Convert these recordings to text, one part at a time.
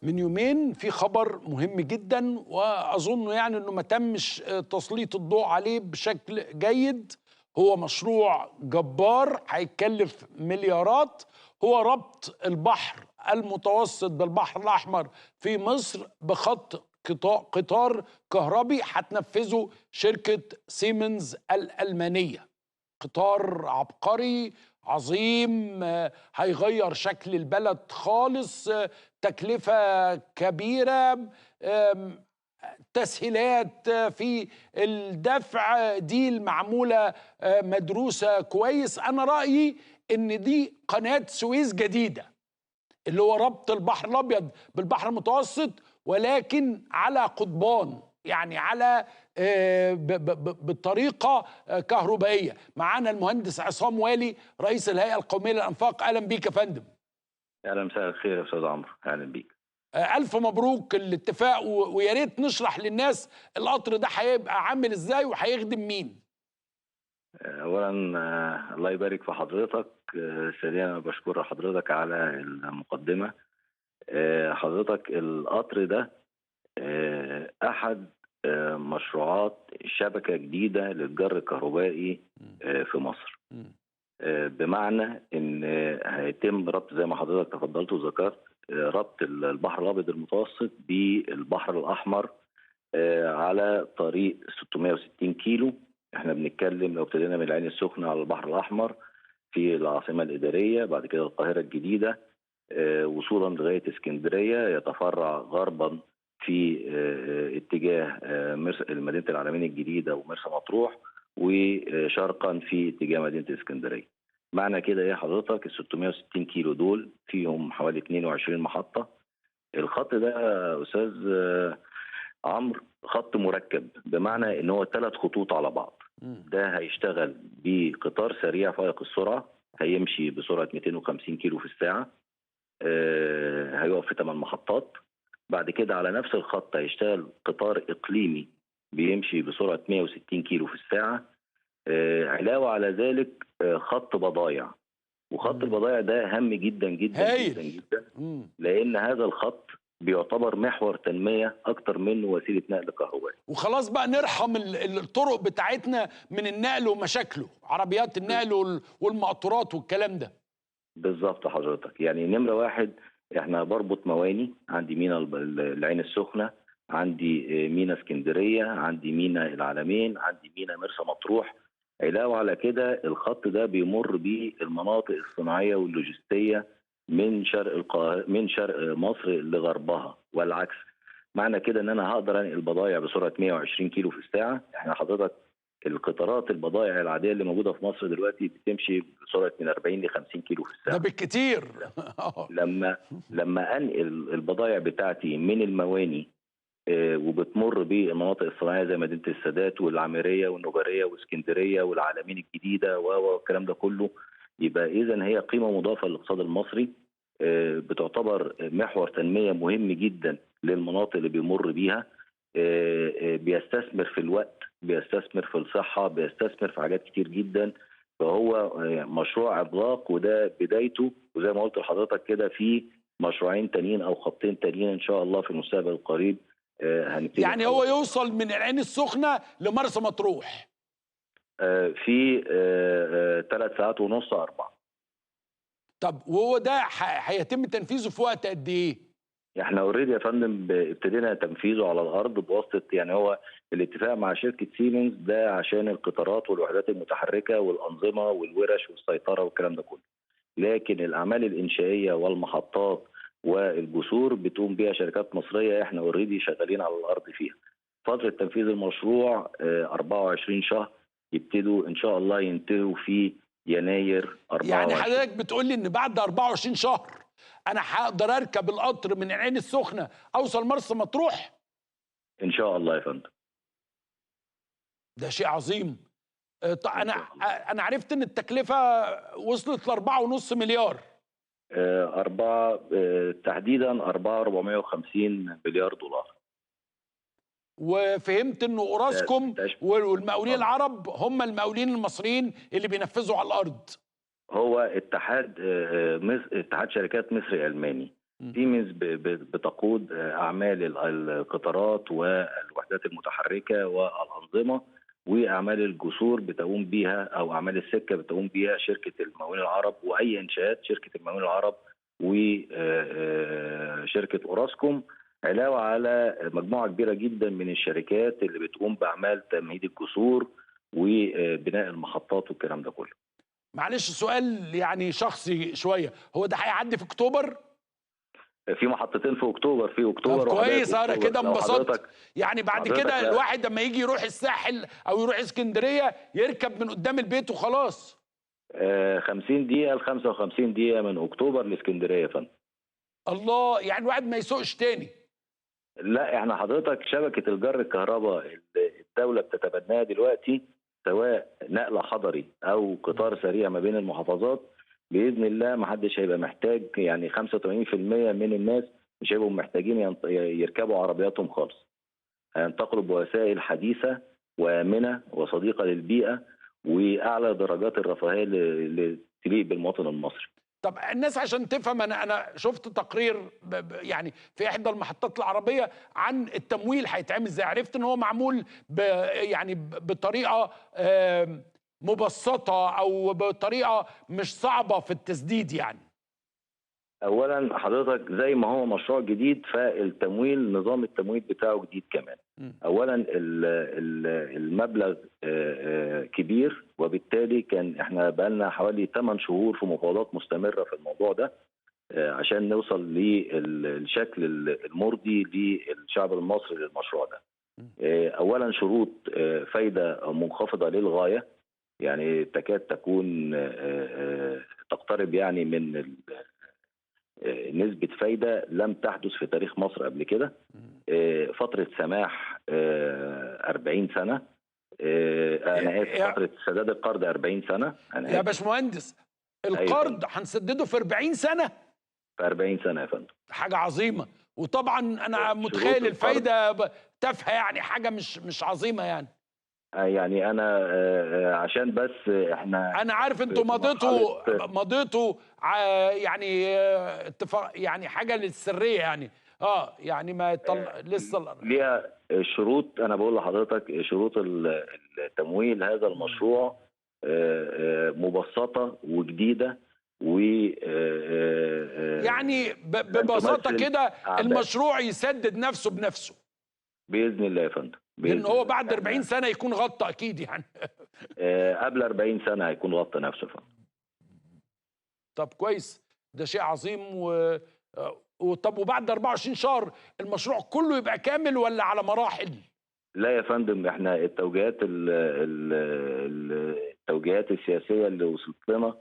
من يومين في خبر مهم جدا، واظن يعني انه ما تمش تسليط الضوء عليه بشكل جيد. هو مشروع جبار هيكلف مليارات، هو ربط البحر المتوسط بالبحر الاحمر في مصر بخط قطار كهربي هتنفذه شركة سيمنز الألمانية. قطار عبقري عظيم، هيغير شكل البلد خالص، تكلفة كبيرة، تسهيلات في الدفع دي المعمولة، مدروسة كويس. أنا رأيي إن دي قناة سويس جديدة، اللي هو ربط البحر الأبيض بالبحر المتوسط، ولكن على قضبان، يعني على بطريقة كهربائية. معانا المهندس عصام والي رئيس الهيئة القومية للأنفاق. أهلا بيك يا فندم. اهلا، مساء الخير يا استاذ عمرو، اهلا بيك. ألف مبروك الاتفاق، ويا ريت نشرح للناس القطر ده هيبقى عامل ازاي وهيخدم مين. اولا الله يبارك في حضرتك. ثانيا انا بشكر حضرتك على المقدمه. حضرتك القطر ده احد مشروعات شبكه جديده للجر الكهربائي في مصر. بمعنى ان هيتم ربط زي ما حضرتك تفضلت وذكرت، ربط البحر الابيض المتوسط بالبحر الاحمر على طريق 660 كيلو. احنا بنتكلم لو ابتدينا من العين السخنه على البحر الاحمر في العاصمه الاداريه، بعد كده القاهره الجديده، وصولا لغايه اسكندريه، يتفرع غربا في اتجاه مدينه العلمين الجديده ومرسى مطروح، وشرقا في اتجاه مدينه الاسكندريه. معنى كده ايه حضرتك؟ ال 660 كيلو دول فيهم حوالي 22 محطه. الخط ده يا استاذ عمرو خط مركب، بمعنى ان هو 3 خطوط على بعض. ده هيشتغل بقطار سريع فائق السرعه، هيمشي بسرعه 250 كيلو في الساعه، هيقف في 8 محطات. بعد كده على نفس الخط هيشتغل قطار اقليمي بيمشي بسرعه 160 كيلو في الساعه. علاوه على ذلك خط بضايع، وخط البضائع ده هام جدا جدا هايل. جدا جدا، لان هذا الخط بيعتبر محور تنميه اكتر منه وسيله نقل كهربائي. وخلاص بقى نرحم الطرق بتاعتنا من النقل ومشاكله، عربيات النقل والمقطورات والكلام ده. بالظبط حضرتك، يعني نمره واحد احنا بربط مواني، عندي مينا العين السخنه، عندي مينا اسكندريه، عندي مينا العلمين، عندي مينا مرسى مطروح. علاوه على كده الخط ده بيمر بالمناطق الصناعيه واللوجستيه من شرق مصر لغربها والعكس. معنى كده ان انا هقدر انقل بضايع بسرعه 120 كيلو في الساعه. احنا حضرتك القطارات البضائع العاديه اللي موجوده في مصر دلوقتي بتمشي بسرعه من 40 ل 50 كيلو في الساعه. ده بالكتير. لما انقل البضايع بتاعتي من المواني وبتمر بالمناطق الصناعيه زي مدينه السادات والعميريه والنجاريه واسكندريه والعلمين الجديده والكلام ده كله، يبقى اذا هي قيمه مضافه للاقتصاد المصري، بتعتبر محور تنميه مهم جدا للمناطق اللي بيمر بيها. بيستثمر في الوقت، بيستثمر في الصحه، بيستثمر في حاجات كتير جدا. فهو مشروع عملاق، وده بدايته، وزي ما قلت لحضرتك كده في مشروعين تانيين او خطين تانيين ان شاء الله في المستقبل القريب هنبتدي. يعني هو يوصل من العين السخنه لمرسى مطروح في 3 ساعات ونص 4. طب وهو ده هيتم تنفيذه في وقت قد ايه؟ احنا اوريدي يا فندم ابتدينا تنفيذه على الارض بواسطه، يعني هو الاتفاق مع شركه سيمنز ده عشان القطارات والوحدات المتحركه والانظمه والورش والسيطره والكلام ده كله. لكن الاعمال الانشائيه والمحطات والجسور بتقوم بها شركات مصريه، احنا اوريدي شغالين على الارض فيها. فتره تنفيذ المشروع 24 شهر، يبتدوا ان شاء الله ينتهوا في يناير 24. يعني حضرتك بتقول لي ان بعد 24 شهر انا هقدر اركب القطر من العين السخنه اوصل مرسى مطروح؟ ان شاء الله يا فندم. ده شيء عظيم. انا عرفت ان التكلفه وصلت ل 4.5 مليار. 4 تحديدا 4,450 مليار دولار. وفهمت انه اوراسكوم والمقاولين العرب هم المقاولين المصريين اللي بينفذوا على الارض. هو اتحاد شركات مصري الماني، سيمنز بتقود اعمال القطارات والوحدات المتحركه والانظمه، واعمال الجسور بتقوم بيها، او اعمال السكه بتقوم بيها شركه المقاولين العرب، واي انشاءات شركه المقاولين العرب وشركه اوراسكوم، علاوه على مجموعه كبيره جدا من الشركات اللي بتقوم باعمال تمهيد الجسور وبناء المحطات والكلام ده كله. معلش سؤال يعني شخصي شويه، هو ده هيعدي في اكتوبر؟ في محطتين في اكتوبر، في طب اكتوبر كويس، وحدائق انا اكتوبر. كده لو انبسطت. يعني بعد حضرتك كده لا الواحد لما يجي يروح الساحل او يروح اسكندريه يركب من قدام البيت وخلاص. 50 دقيقة ل 55 دقيقة من أكتوبر لإسكندرية يا فندم. الله، يعني الواحد ما يسوقش تاني. لا، احنا حضرتك شبكة الجر الكهرباء اللي الدولة بتتبناها دلوقتي، سواء نقل حضري أو قطار سريع ما بين المحافظات، بإذن الله ما حدش هيبقى محتاج، يعني 85% من الناس مش هيبقوا محتاجين يركبوا عربياتهم خالص. هينتقلوا بوسائل حديثة وآمنة وصديقة للبيئة وأعلى درجات الرفاهية اللي تليق بالمواطن المصري. طب الناس عشان تفهم، انا شفت تقرير يعني في احدى المحطات العربيه عن التمويل هيتعمل ازاي، عرفت ان هو معمول يعني بطريقه مبسطه او بطريقه مش صعبه في التسديد يعني. اولا حضرتك زي ما هو مشروع جديد، فالتمويل نظام التمويل بتاعه جديد كمان. اولا المبلغ كبير، وبالتالي احنا بقالنا حوالي 8 شهور في مفاوضات مستمره في الموضوع ده عشان نوصل للشكل المرضي للشعب المصري للمشروع ده. اولا شروط فايده منخفضه للغايه، يعني تكاد تكون تقترب يعني من نسبة فايدة لم تحدث في تاريخ مصر قبل كده. فترة سماح 40 سنة. أنا آسف، فترة سداد القرض 40 سنة. أنا يا آسف. باشمهندس، القرض هنسدده في 40 سنة؟ في 40 سنة يا فندم. حاجة عظيمة. وطبعا أنا متخيل الفايدة تافهة، يعني حاجة مش عظيمة يعني. يعني أنا عشان بس إحنا أنا عارف أنتوا مضيتوا يعني اتفاق، يعني حاجة للسرية يعني. يعني ما يطلع لسه ليها شروط. انا بقول لحضرتك شروط التمويل هذا المشروع مبسطه وجديده، و يعني ببساطه كده المشروع يسدد نفسه بنفسه باذن الله يا فندم، لان هو بعد 40 سنه يكون غطى اكيد يعني. قبل 40 سنه هيكون غطى نفسه يا فندم. طب كويس، ده شيء عظيم. طب وبعد 24 شهر المشروع كله يبقى كامل ولا على مراحل؟ لا يا فندم، احنا التوجيهات السياسيه اللي وصلت لنا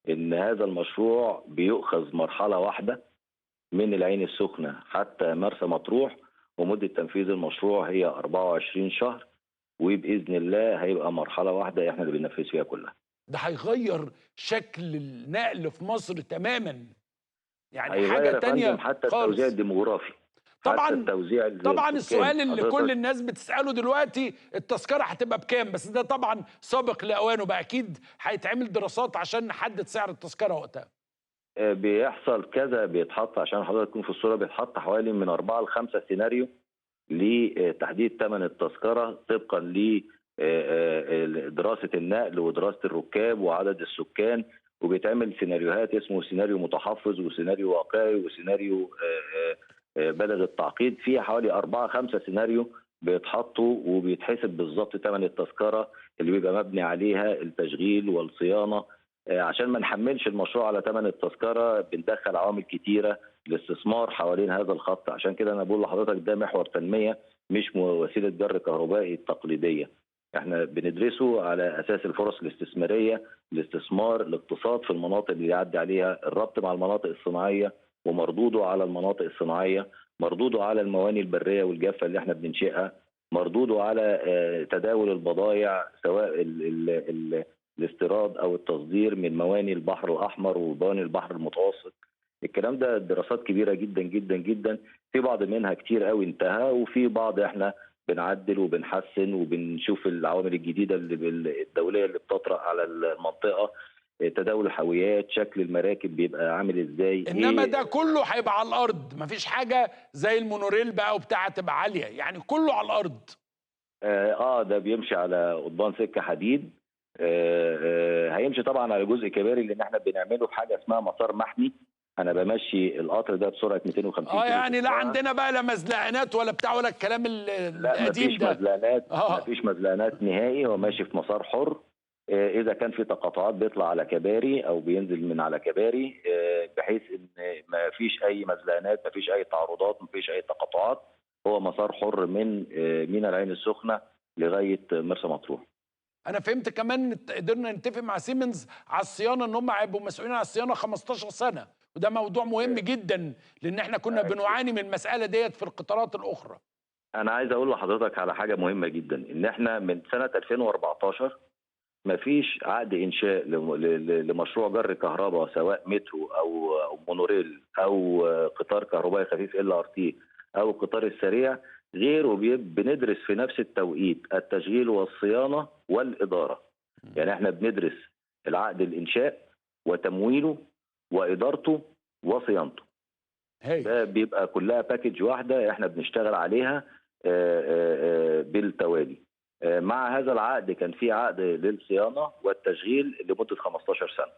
ان هذا المشروع بيؤخذ مرحله واحده من العين السخنه حتى مرسى مطروح، ومده تنفيذ المشروع هي 24 شهر، وباذن الله هيبقى مرحله واحده احنا اللي بننفذ فيها كلها. ده هيغير شكل النقل في مصر تماما، يعني حاجه تانية حتى خالص. التوزيع الديموغرافي، طبعا حتى التوزيع طبعا السؤال اللي حضرتك. كل الناس بتسأله دلوقتي، التذكرة هتبقى بكام؟ بس ده طبعا سابق لأوانه بقى، أكيد هيتعمل دراسات عشان نحدد سعر التذكرة وقتها. بيحصل كذا، بيتحط عشان حضرتك تكون في الصورة، بيتحط حوالي من 4 ل 5 سيناريو لتحديد ثمن التذكرة طبقا لدراسة النقل ودراسة الركاب وعدد السكان، وبيتعمل سيناريوهات اسمه سيناريو متحفظ وسيناريو واقعي وسيناريو بالغ التعقيد. فيها حوالي 4 5 سيناريو بيتحطوا وبيتحسب بالظبط ثمن التذكرة اللي بيبقى مبني عليها التشغيل والصيانة. عشان ما نحملش المشروع على ثمن التذكرة بندخل عوامل كتيرة الاستثمار حوالين هذا الخط. عشان كده انا بقول لحضرتك ده محور تنمية مش وسيلة جر كهربائي التقليدية. احنا بندرسه على اساس الفرص الاستثمارية، الاستثمار، الاقتصاد في المناطق اللي يعدي عليها، الربط مع المناطق الصناعية ومردوده على المناطق الصناعية، مردوده على المواني البرية والجافة اللي احنا بننشئها، مردوده على تداول البضائع سواء الاستيراد او التصدير من مواني البحر الاحمر ومواني البحر المتوسط. الكلام ده دراسات كبيره جدا جدا جدا، في بعض منها كتير قوي انتهى، وفي بعض احنا بنعدل وبنحسن وبنشوف العوامل الجديده الدوليه اللي بتطرأ على المنطقه. تداول الحاويات، شكل المراكب بيبقى عامل ازاي، انما ده كله هيبقى على الارض، مفيش حاجه زي المونوريل بقى وبتاع تبقى عاليه، يعني كله على الارض. ده بيمشي على قضبان سكه حديد. هيمشي طبعا على جزء كباري، لان احنا بنعمله في حاجه اسمها مسار محمي. انا بمشي القطر ده بسرعه 250 كيلو في يعني لا الساعه. عندنا بقى لا مزلقانات ولا بتاع ولا الكلام لا، القديم مفيش ده. مزلقانات، مفيش مزلقانات نهائي. هو ماشي في مسار حر. اذا كان في تقاطعات بيطلع على كباري او بينزل من على كباري، بحيث ان مفيش اي مزلقانات، مفيش اي تعرضات، مفيش اي تقاطعات. هو مسار حر من ميناء العين السخنه لغايه مرسى مطروح. انا فهمت كمان قدرنا نتفق مع سيمنز على الصيانه، ان هم هيبقوا مسؤولين على الصيانه 15 سنه، وده موضوع مهم جدا لان احنا كنا بنعاني من المساله ديت في القطارات الاخرى. انا عايز اقول لحضرتك على حاجه مهمه جدا، ان احنا من سنه 2014 مفيش عقد انشاء لمشروع جر كهرباء، سواء مترو او مونوريل او قطار كهربائي خفيف ال ار تي او القطار السريع، غير وبندرس في نفس التوقيت التشغيل والصيانه والاداره. يعني احنا بندرس العقد الانشاء وتمويله وادارته وصيانته. ده بيبقى كلها باكج واحده احنا بنشتغل عليها بالتوالي. مع هذا العقد كان في عقد للصيانه والتشغيل لمده 15 سنه،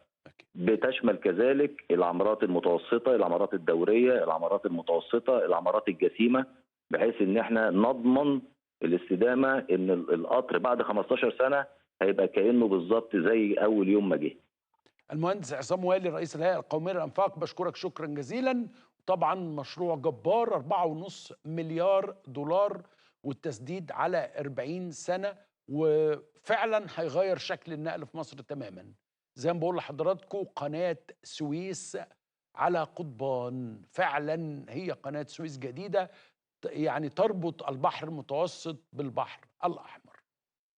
بتشمل كذلك العمارات المتوسطه، العمارات الدوريه، العمارات المتوسطه، العمارات الجسيمه، بحيث ان احنا نضمن الاستدامه، ان القطر بعد 15 سنه هيبقى كانه بالظبط زي اول يوم ما جه. المهندس عصام والي رئيس الهيئه القوميه للانفاق، بشكرك شكرا جزيلا. طبعا مشروع جبار، 4.5 مليار دولار والتسديد على 40 سنه، وفعلا هيغير شكل النقل في مصر تماما. زي ما بقول لحضراتكم، قناه سويس على قضبان، فعلا هي قناه سويس جديده، يعني تربط البحر المتوسط بالبحر الاحمر.